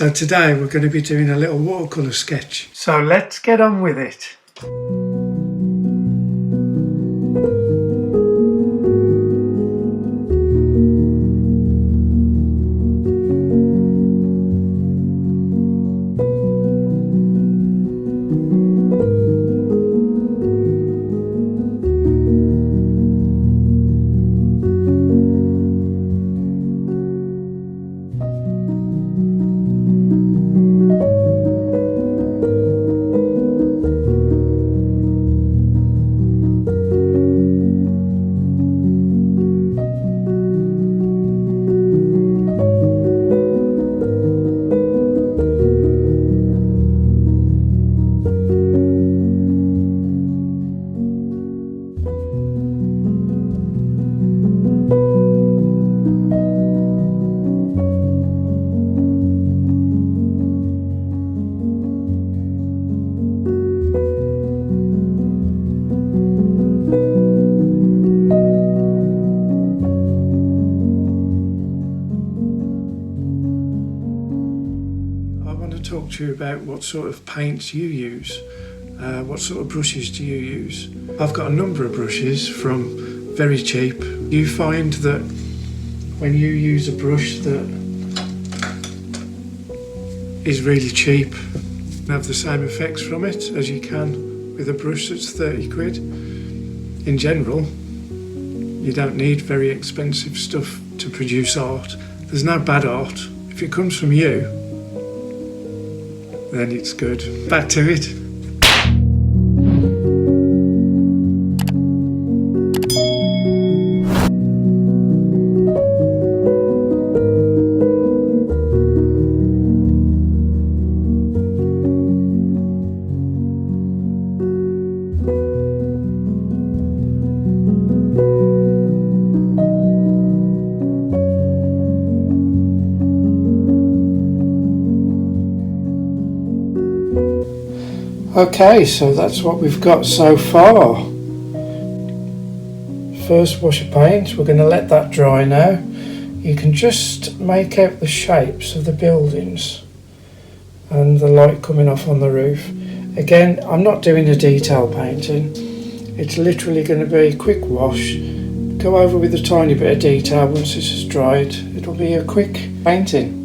So today we're going to be doing a little watercolour sketch. So let's get on with it. Talk to you about what sort of paints you use, what sort of brushes do you use. I've got a number of brushes from very cheap. You find that when you use a brush that is really cheap, you have the same effects from it as you can with a brush that's 30 quid. In general, you don't need very expensive stuff to produce art. There's no bad art. If it comes from you, then it's good. Back to it. Okay, so that's what we've got so far. First wash of paint, we're going to let that dry now. You can just make out the shapes of the buildings and the light coming off on the roof. Again, I'm not doing a detail painting. It's literally going to be a quick wash, go over with a tiny bit of detail once this is dried. It'll be a quick painting.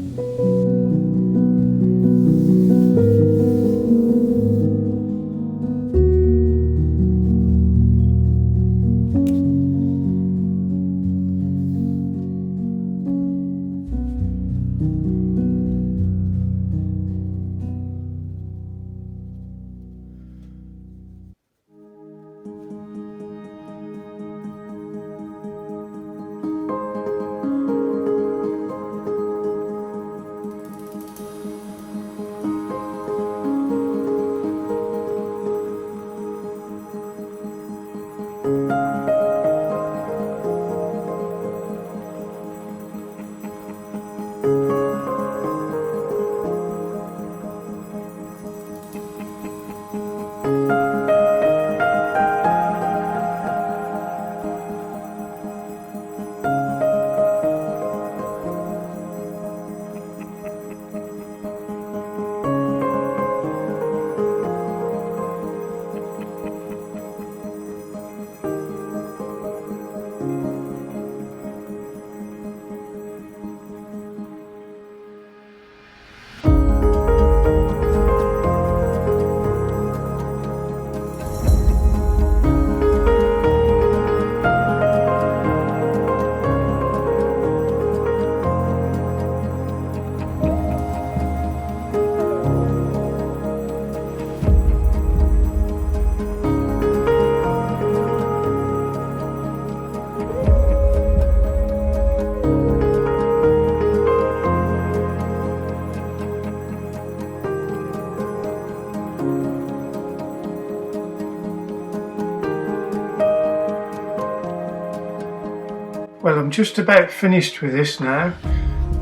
Well, I'm just about finished with this now.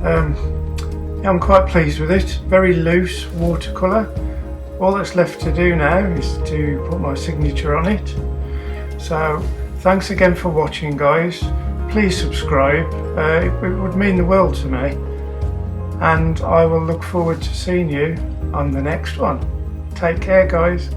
I'm quite pleased with it. Very loose watercolour. All that's left to do now is to put my signature on it. So thanks again for watching, guys. Please subscribe. It would mean the world to me. and I will look forward to seeing you on the next one. Take care, guys.